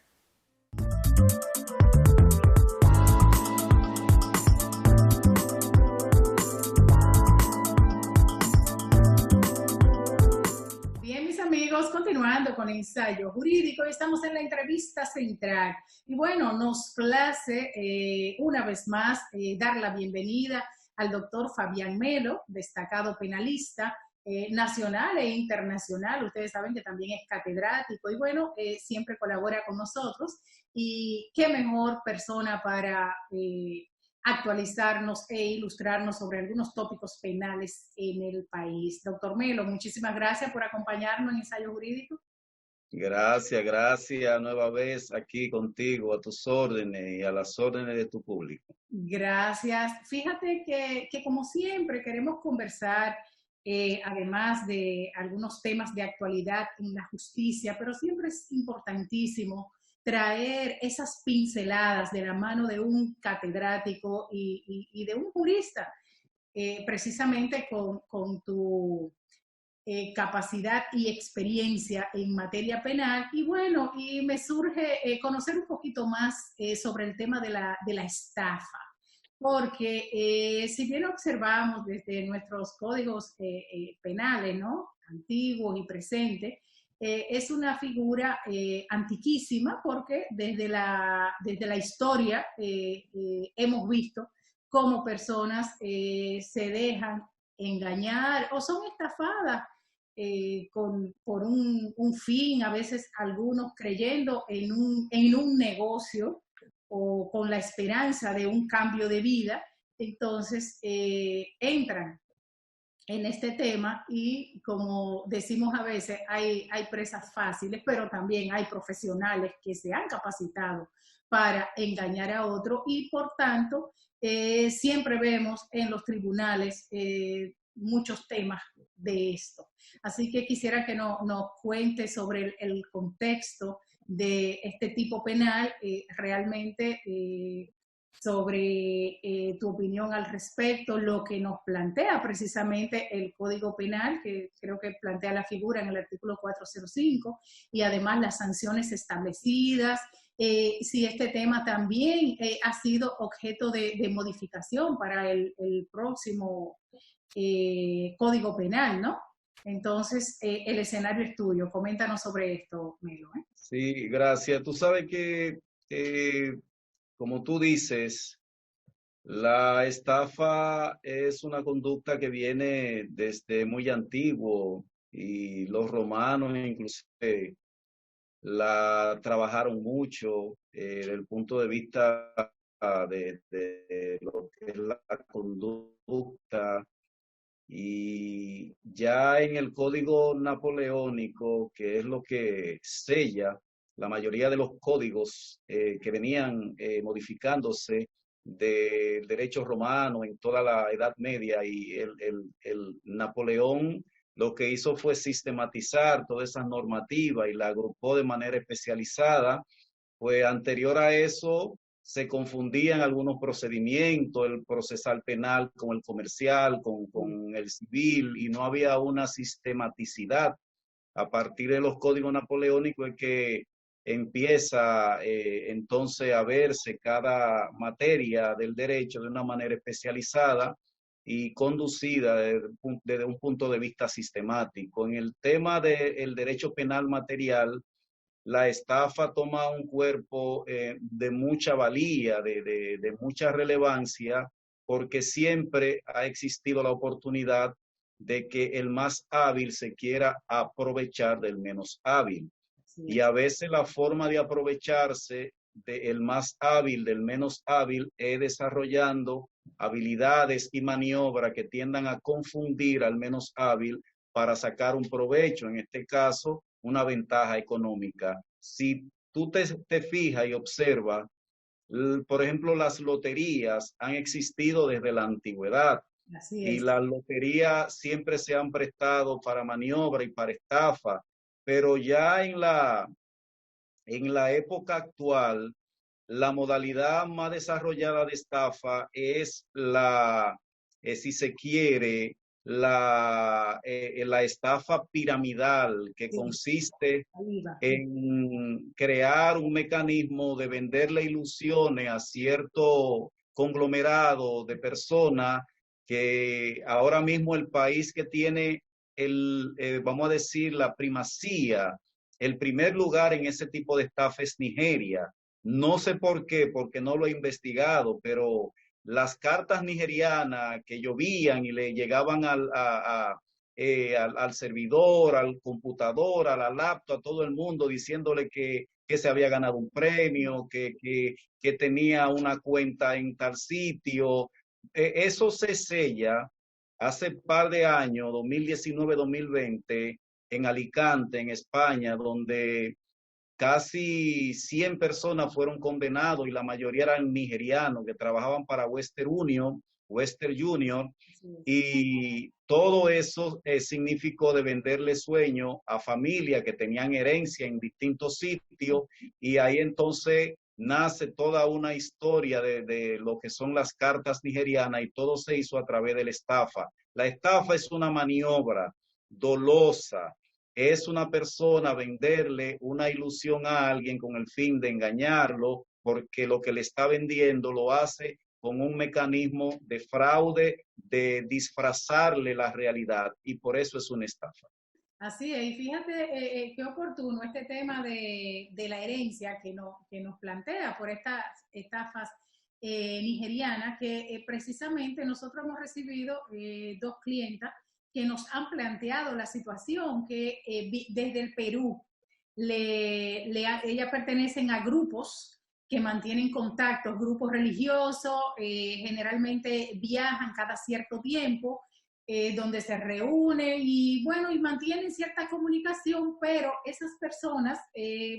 Bien, mis amigos, continuando con el ensayo jurídico, estamos en la entrevista central. Y bueno, nos place una vez más dar la bienvenida al doctor Fabián Melo, destacado penalista nacional e internacional. Ustedes saben que también es catedrático y bueno, siempre colabora con nosotros. Y qué mejor persona para actualizarnos e ilustrarnos sobre algunos tópicos penales en el país. Doctor Melo, muchísimas gracias por acompañarnos en Ensayo Jurídico. Gracias nueva vez aquí contigo, a tus órdenes y a las órdenes de tu público. Gracias. Fíjate que como siempre queremos conversar, además de algunos temas de actualidad en la justicia, pero siempre es importantísimo traer esas pinceladas de la mano de un catedrático y de un jurista, precisamente con tu capacidad y experiencia en materia penal. Y bueno, y me surge conocer un poquito más sobre el tema de la estafa, porque si bien observamos desde nuestros códigos penales, ¿no?, antiguos y presentes, es una figura antiquísima porque desde la historia hemos visto cómo personas se dejan engañar o son estafadas por un fin, a veces algunos creyendo en un negocio o con la esperanza de un cambio de vida. Entonces entran en este tema y como decimos a veces, hay presas fáciles, pero también hay profesionales que se han capacitado para engañar a otro y por tanto siempre vemos en los tribunales muchos temas de esto. Así que quisiera que nos cuente sobre el contexto de este tipo penal, realmente sobre tu opinión al respecto, lo que nos plantea precisamente el Código Penal, que creo que plantea la figura en el artículo 405, y además las sanciones establecidas, si este tema también ha sido objeto de modificación para el próximo Código Penal, ¿no? Entonces, el escenario es tuyo. Coméntanos sobre esto, Melo. Sí, gracias. Tú sabes que como tú dices, la estafa es una conducta que viene desde muy antiguo y los romanos inclusive la trabajaron mucho desde el punto de vista de lo que es la conducta. Y ya en el Código Napoleónico, que es lo que sella la mayoría de los códigos que venían modificándose del derecho romano en toda la Edad Media, y el Napoleón lo que hizo fue sistematizar todas esas normativas y la agrupó de manera especializada. Pues anterior a eso se confundían algunos procedimientos, el procesal penal con el comercial, con el civil, y no había una sistematicidad. A partir de los códigos napoleónicos es que empieza entonces a verse cada materia del derecho de una manera especializada y conducida desde un punto de vista sistemático. En el tema del derecho penal material, la estafa toma un cuerpo de mucha valía, de mucha relevancia, porque siempre ha existido la oportunidad de que el más hábil se quiera aprovechar del menos hábil. Y a veces la forma de aprovecharse del más hábil, del menos hábil, es desarrollando habilidades y maniobras que tiendan a confundir al menos hábil para sacar un provecho, en este caso, una ventaja económica. Si tú te fijas y observas, por ejemplo, las loterías han existido desde la antigüedad. Así Y es. las loterías siempre se han prestado para maniobra y para estafa, pero ya en la época actual, la modalidad más desarrollada de estafa es si se quiere, la estafa piramidal, que Sí. consiste Ahí va. en crear un mecanismo de venderle ilusiones a cierto conglomerado de personas que ahora mismo el país que tiene vamos a decir, la primacía, el primer lugar en ese tipo de estafa es Nigeria. No sé por qué, porque no lo he investigado, pero las cartas nigerianas que llovían y le llegaban al servidor, al computador, a la laptop, a todo el mundo diciéndole que se había ganado un premio, que tenía una cuenta en tal sitio. Eso se sella hace par de años, 2019-2020, en Alicante, en España, donde casi 100 personas fueron condenados y la mayoría eran nigerianos que trabajaban para Western Union, y todo eso significó de venderle sueño a familias que tenían herencia en distintos sitios, y ahí entonces nace toda una historia de lo que son las cartas nigerianas, y todo se hizo a través de la estafa. La estafa es una maniobra dolosa, es una persona venderle una ilusión a alguien con el fin de engañarlo, porque lo que le está vendiendo lo hace con un mecanismo de fraude, de disfrazarle la realidad, y por eso es una estafa. Así es, y fíjate qué oportuno este tema de la herencia que nos plantea por estas estafas nigerianas, que precisamente nosotros hemos recibido dos clientas que nos han planteado la situación que desde el Perú ellas pertenecen a grupos que mantienen contactos, grupos religiosos, generalmente viajan cada cierto tiempo, donde se reúnen y bueno, y mantienen cierta comunicación, pero esas personas,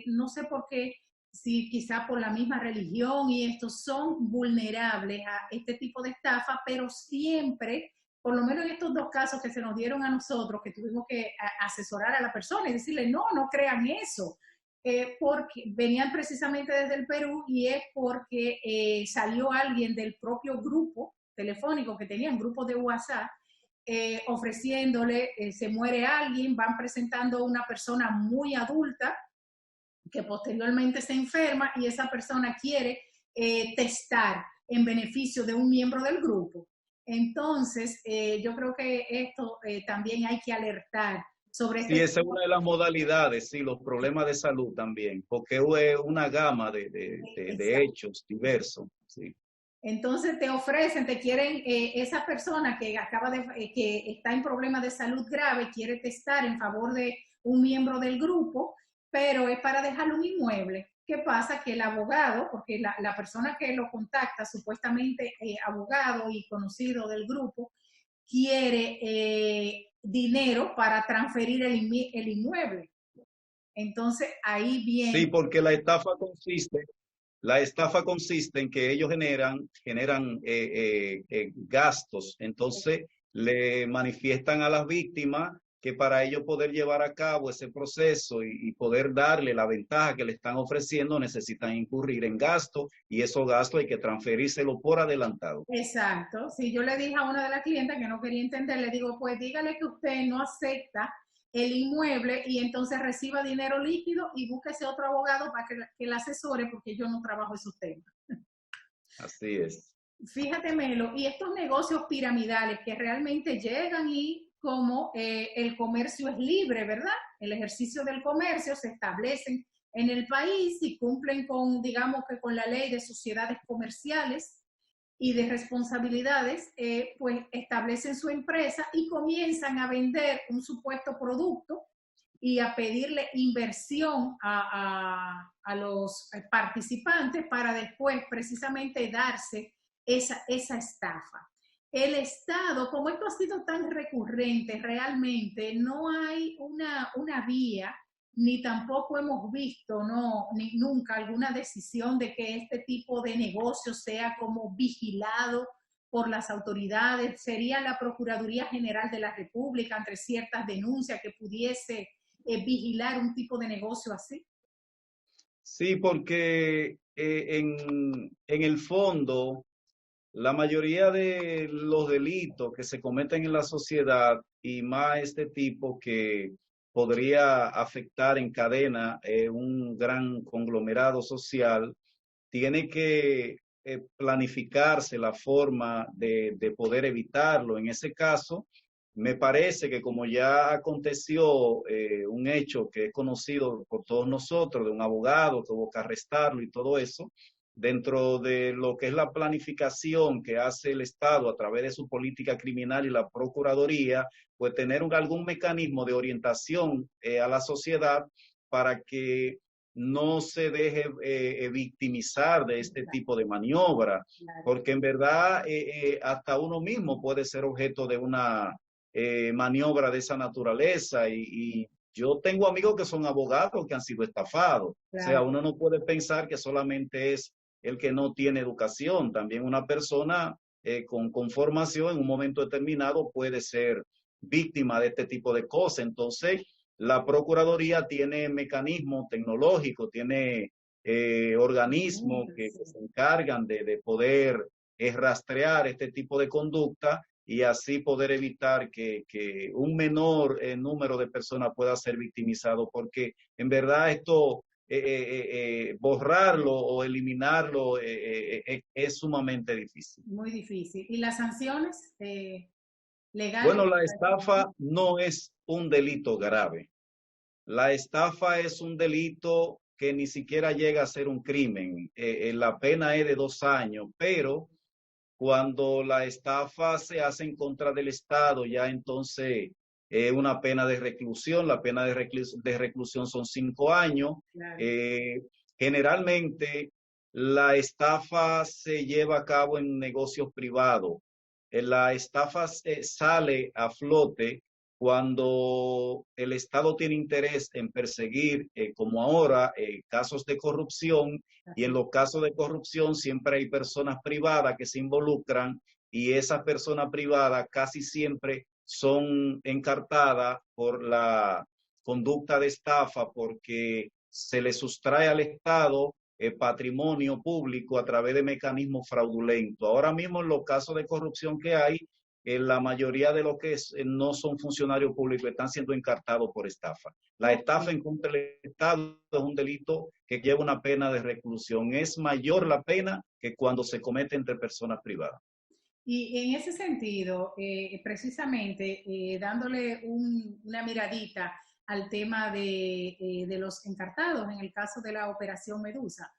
no sé por qué, si quizá por la misma religión y estos son vulnerables a este tipo de estafa, pero siempre, por lo menos en estos dos casos que se nos dieron a nosotros, que tuvimos que asesorar a la persona y decirle, no crean eso, porque venían precisamente desde el Perú, y es porque salió alguien del propio grupo telefónico que tenían, grupos de WhatsApp, ofreciéndole, se muere alguien, van presentando una persona muy adulta que posteriormente se enferma, y esa persona quiere testar en beneficio de un miembro del grupo. Entonces, yo creo que esto también hay que alertar sobre Sí, esa es una de las modalidades, sí, los problemas de salud también, porque es una gama de hechos diversos, sí. Entonces te ofrecen, te quieren, esa persona que que está en problemas de salud grave, quiere testar en favor de un miembro del grupo, pero es para dejarle un inmueble. ¿Qué pasa? Que el abogado, porque la persona que lo contacta, supuestamente abogado y conocido del grupo, quiere dinero para transferir el inmueble. Entonces ahí viene. Sí, porque la estafa consiste en que ellos generan gastos. Entonces le manifiestan a las víctimas que para ellos poder llevar a cabo ese proceso y poder darle la ventaja que le están ofreciendo, necesitan incurrir en gastos, y esos gastos hay que transferírselo por adelantado. Exacto. Si yo le dije a una de las clientes que no quería entender, le digo, pues dígale que usted no acepta el inmueble y entonces reciba dinero líquido y búsquese otro abogado para que le asesore, porque yo no trabajo esos temas. Así es. Fíjate, Melo, y estos negocios piramidales que realmente llegan, y como el comercio es libre, ¿verdad? El ejercicio del comercio se establecen en el país y cumplen con, digamos que con la ley de sociedades comerciales y de responsabilidades, pues establecen su empresa y comienzan a vender un supuesto producto y a pedirle inversión a los participantes para después precisamente darse esa estafa. El Estado, como esto ha sido tan recurrente, realmente no hay una vía, ni tampoco hemos visto, ni nunca alguna decisión de que este tipo de negocio sea como vigilado por las autoridades. Sería la Procuraduría General de la República ante ciertas denuncias que pudiese vigilar un tipo de negocio así. Sí, porque en el fondo, la mayoría de los delitos que se cometen en la sociedad, y más este tipo que podría afectar en cadena un gran conglomerado social, tiene que planificarse la forma de poder evitarlo. En ese caso, me parece que como ya aconteció un hecho que es conocido por todos nosotros, de un abogado que hubo que arrestarlo y todo eso, dentro de lo que es la planificación que hace el Estado a través de su política criminal y la Procuraduría, pues tener algún mecanismo de orientación a la sociedad para que no se deje victimizar de este tipo de maniobra, porque en verdad hasta uno mismo puede ser objeto de una maniobra de esa naturaleza y yo tengo amigos que son abogados que han sido estafados. Claro. O sea, uno no puede pensar que solamente es el que no tiene educación, también una persona con formación en un momento determinado puede ser víctima de este tipo de cosas. Entonces, la Procuraduría tiene mecanismos tecnológicos, tiene organismos que se encargan de poder rastrear este tipo de conducta y así poder evitar que un menor número de personas pueda ser victimizado, porque en verdad esto, borrarlo o eliminarlo es sumamente difícil. Muy difícil. ¿Y las sanciones legales? Bueno, la estafa no es un delito grave. La estafa es un delito que ni siquiera llega a ser un crimen. La pena es de 2 años, pero cuando la estafa se hace en contra del Estado, ya entonces una pena de reclusión. La pena de reclusión son 5 años. Claro. Generalmente la estafa se lleva a cabo en negocios privados. La estafa sale a flote cuando el Estado tiene interés en perseguir, como ahora, casos de corrupción, y en los casos de corrupción siempre hay personas privadas que se involucran y esas personas privadas casi siempre son encartadas por la conducta de estafa porque se le sustrae al Estado patrimonio público a través de mecanismos fraudulentos. Ahora mismo en los casos de corrupción que hay, la mayoría de los que no son funcionarios públicos están siendo encartados por estafa. La estafa en contra del Estado es un delito que lleva una pena de reclusión. Es mayor la pena que cuando se comete entre personas privadas. Y en ese sentido, precisamente dándole una miradita al tema de los encartados, en el caso de la Operación Medusa,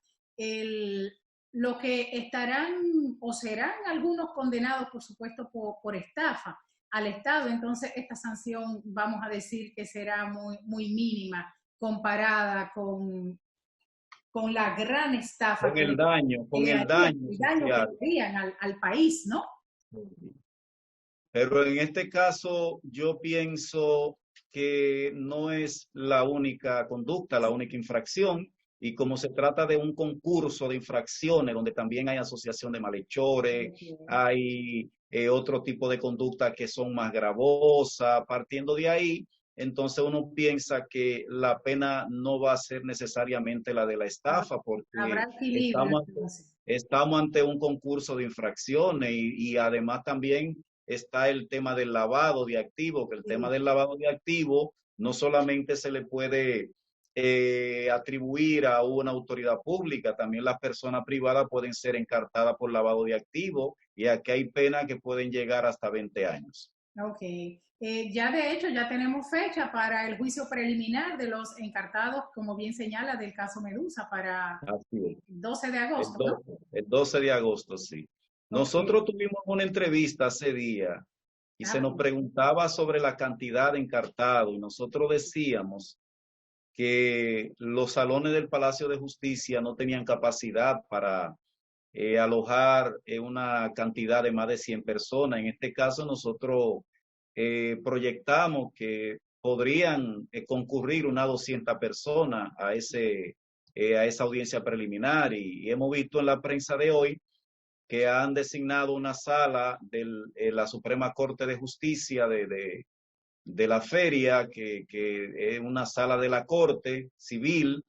lo que estarán o serán algunos condenados, por supuesto, por estafa al Estado. Entonces, esta sanción, vamos a decir que será muy mínima comparada con la gran estafa. Con el daño que harían al país, ¿no? Pero en este caso, yo pienso que no es la única conducta, la única infracción. Y como se trata de un concurso de infracciones, donde también hay asociación de malhechores, hay otro tipo de conductas que son más gravosas, partiendo de ahí, entonces uno piensa que la pena no va a ser necesariamente la de la estafa, porque estamos ante un concurso de infracciones y además también está el tema del lavado de activos, que el tema del lavado de activos no solamente se le puede atribuir a una autoridad pública, también las personas privadas pueden ser encartadas por lavado de activos y aquí hay penas que pueden llegar hasta 20 años. Ok. Ya de hecho ya tenemos fecha para el juicio preliminar de los encartados, como bien señala, del caso Medusa, para 12 de agosto. El 12 de agosto, sí. Nosotros tuvimos una entrevista ese día y se nos preguntaba sobre la cantidad de encartados y nosotros decíamos que los salones del Palacio de Justicia no tenían capacidad para alojar una cantidad de más de 100 personas. En este caso nosotros proyectamos que podrían concurrir unas 200 personas a esa audiencia preliminar y hemos visto en la prensa de hoy que han designado una sala de la Suprema Corte de Justicia de la feria, que es una sala de la Corte Civil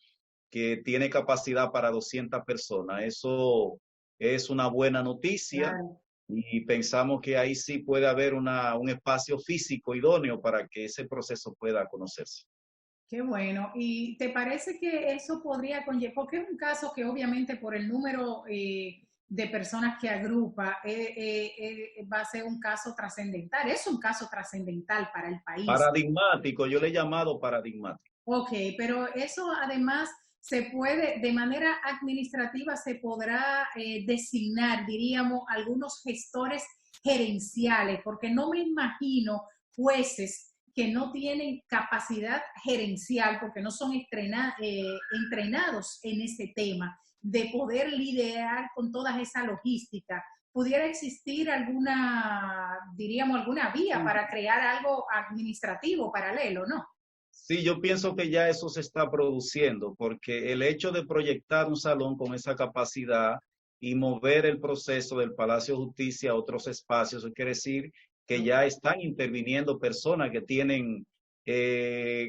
que tiene capacidad para 200 personas. Eso es una buena noticia. Claro. Y pensamos que ahí sí puede haber un espacio físico idóneo para que ese proceso pueda conocerse. Qué bueno. ¿Y te parece que eso podría conllevar? Porque es un caso que obviamente por el número de personas que agrupa va a ser un caso trascendental. Es un caso trascendental para el país. Paradigmático, yo le he llamado paradigmático. Ok, pero eso además se puede, de manera administrativa, se podrá designar, diríamos, algunos gestores gerenciales, porque no me imagino jueces que no tienen capacidad gerencial, porque no son entrenados en ese tema, de poder lidiar con toda esa logística. ¿Pudiera existir alguna, diríamos, alguna vía para crear algo administrativo paralelo, no? Sí, yo pienso que ya eso se está produciendo, porque el hecho de proyectar un salón con esa capacidad y mover el proceso del Palacio de Justicia a otros espacios, eso quiere decir que ya están interviniendo personas que tienen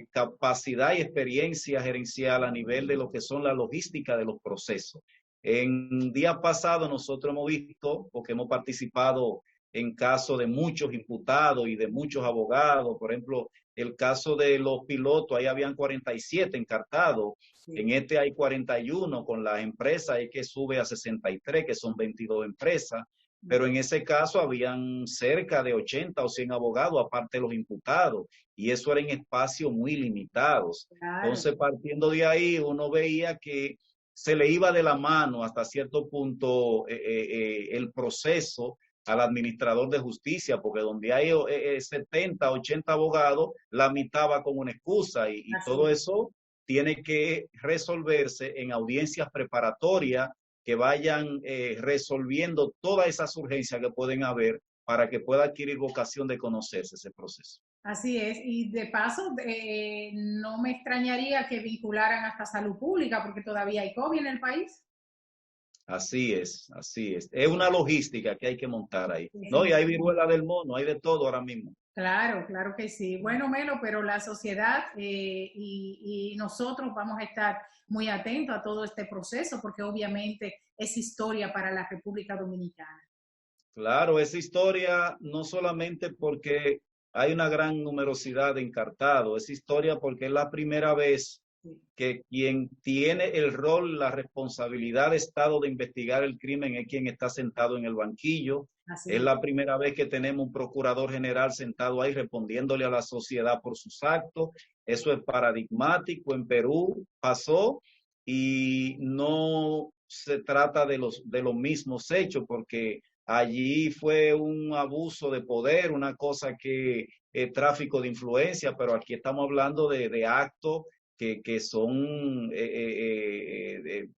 capacidad y experiencia gerencial a nivel de lo que son la logística de los procesos. En día pasado nosotros hemos visto, porque hemos participado en casos de muchos imputados y de muchos abogados, por ejemplo, el caso de los pilotos, ahí habían 47 encartados, sí. En este hay 41, con las empresas hay que sube a 63, que son 22 empresas, pero en ese caso habían cerca de 80 o 100 abogados, aparte de los imputados, y eso era en espacios muy limitados. Claro. Entonces, partiendo de ahí, uno veía que se le iba de la mano hasta cierto punto el proceso al administrador de justicia, porque donde hay 70, 80 abogados, la mitad va con una excusa y todo eso tiene que resolverse en audiencias preparatorias que vayan resolviendo todas esas urgencias que pueden haber para que pueda adquirir vocación de conocerse ese proceso. Así es, y de paso no me extrañaría que vincularan hasta salud pública, porque todavía hay COVID en el país. Así es, así es. Es una logística que hay que montar ahí. Sí, no, y hay viruela del mono, hay de todo ahora mismo. Claro, claro que sí. Bueno, Melo, pero la sociedad y nosotros vamos a estar muy atentos a todo este proceso, porque obviamente es historia para la República Dominicana. Claro, es historia no solamente porque hay una gran numerosidad de encartados, es historia porque es la primera vez que quien tiene el rol, la responsabilidad de Estado de investigar el crimen es quien está sentado en el banquillo. Es la primera vez que tenemos un procurador general sentado ahí respondiéndole a la sociedad por sus actos. Eso es paradigmático. En Perú pasó y no se trata de los mismos hechos, porque allí fue un abuso de poder, una cosa que es tráfico de influencia, pero aquí estamos hablando de actos que son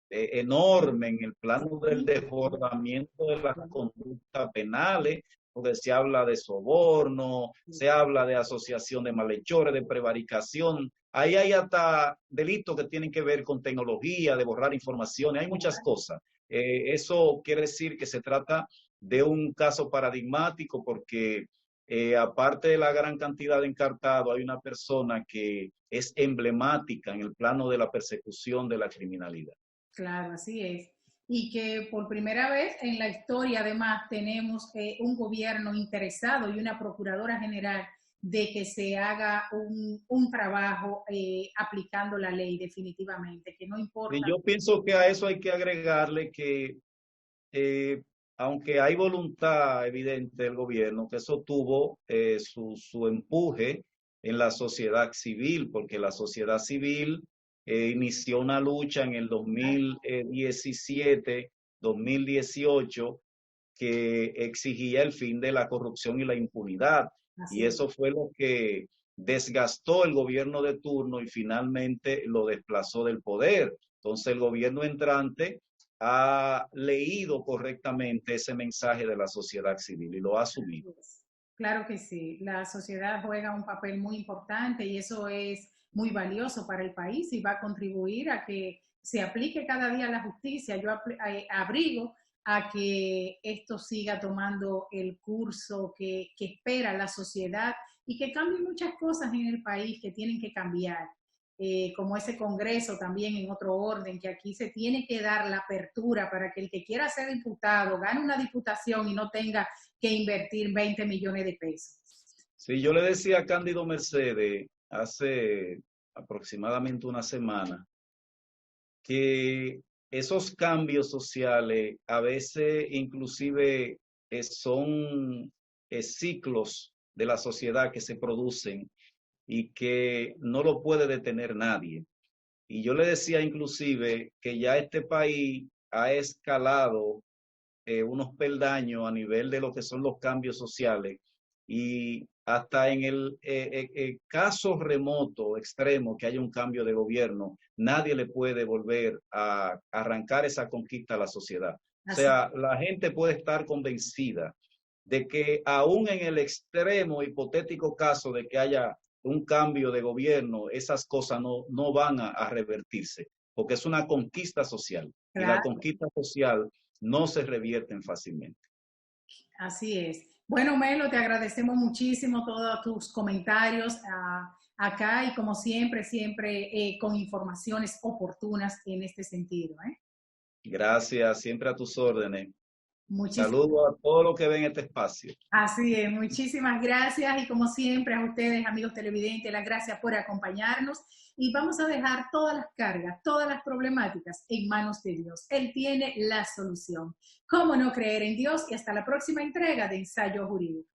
enormes en el plano del desbordamiento de las conductas penales, donde se habla de soborno, se habla de asociación de malhechores, de prevaricación. Ahí hay hasta delitos que tienen que ver con tecnología, de borrar informaciones, hay muchas cosas. Eso quiere decir que se trata de un caso paradigmático porque aparte de la gran cantidad de encartados, hay una persona que es emblemática en el plano de la persecución de la criminalidad. Claro, así es. Y que por primera vez en la historia, además, tenemos un gobierno interesado y una procuradora general de que se haga un trabajo aplicando la ley definitivamente, que no importa. Y yo pienso que a eso hay que agregarle que aunque hay voluntad evidente del gobierno, que eso tuvo su empuje en la sociedad civil, porque la sociedad civil inició una lucha en el 2017, 2018, que exigía el fin de la corrupción y la impunidad. Y eso fue lo que desgastó el gobierno de turno y finalmente lo desplazó del poder. Entonces el gobierno entrante ha leído correctamente ese mensaje de la sociedad civil y lo ha asumido. Claro que sí, la sociedad juega un papel muy importante y eso es muy valioso para el país y va a contribuir a que se aplique cada día la justicia. Yo abrigo a que esto siga tomando el curso que espera la sociedad y que cambien muchas cosas en el país que tienen que cambiar, como ese congreso también en otro orden, que aquí se tiene que dar la apertura para que el que quiera ser diputado gane una diputación y no tenga que invertir 20 millones de pesos. Sí, yo le decía a Cándido Mercedes hace aproximadamente una semana que esos cambios sociales a veces inclusive son ciclos de la sociedad que se producen y que no lo puede detener nadie. Y yo le decía inclusive que ya este país ha escalado unos peldaños a nivel de lo que son los cambios sociales y hasta en el caso remoto, extremo, que haya un cambio de gobierno, nadie le puede volver a arrancar esa conquista a la sociedad. O sea, la gente puede estar convencida de que aún en el extremo hipotético caso de que haya un cambio de gobierno, esas cosas no van a revertirse, porque es una conquista social. Claro. Y la conquista social no se revierten fácilmente. Así es. Bueno, Melo, te agradecemos muchísimo todos tus comentarios acá y como siempre con informaciones oportunas en este sentido. Gracias, siempre a tus órdenes. Saludos a todos los que ven este espacio. Así es, muchísimas gracias y como siempre a ustedes, amigos televidentes, las gracias por acompañarnos y vamos a dejar todas las cargas, todas las problemáticas en manos de Dios. Él tiene la solución. ¿Cómo no creer en Dios? Y hasta la próxima entrega de Ensayo Jurídico.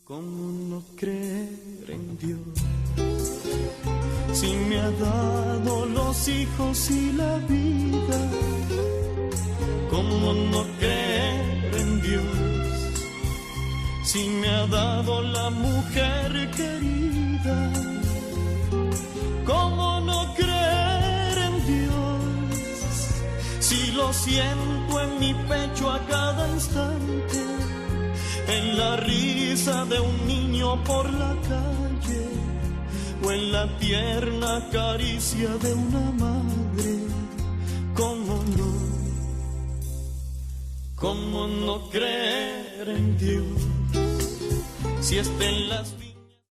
¿Cómo no creer en Dios? Si me ha dado los hijos y la vida. ¿Cómo no creer en Dios? Si me ha dado la mujer querida. ¿Cómo no creer en Dios? Si lo siento en mi pecho a cada instante, en la risa de un niño por la calle, o en la tierna caricia de una madre. ¿Cómo no? ¿Cómo no creer en Dios? Si está en las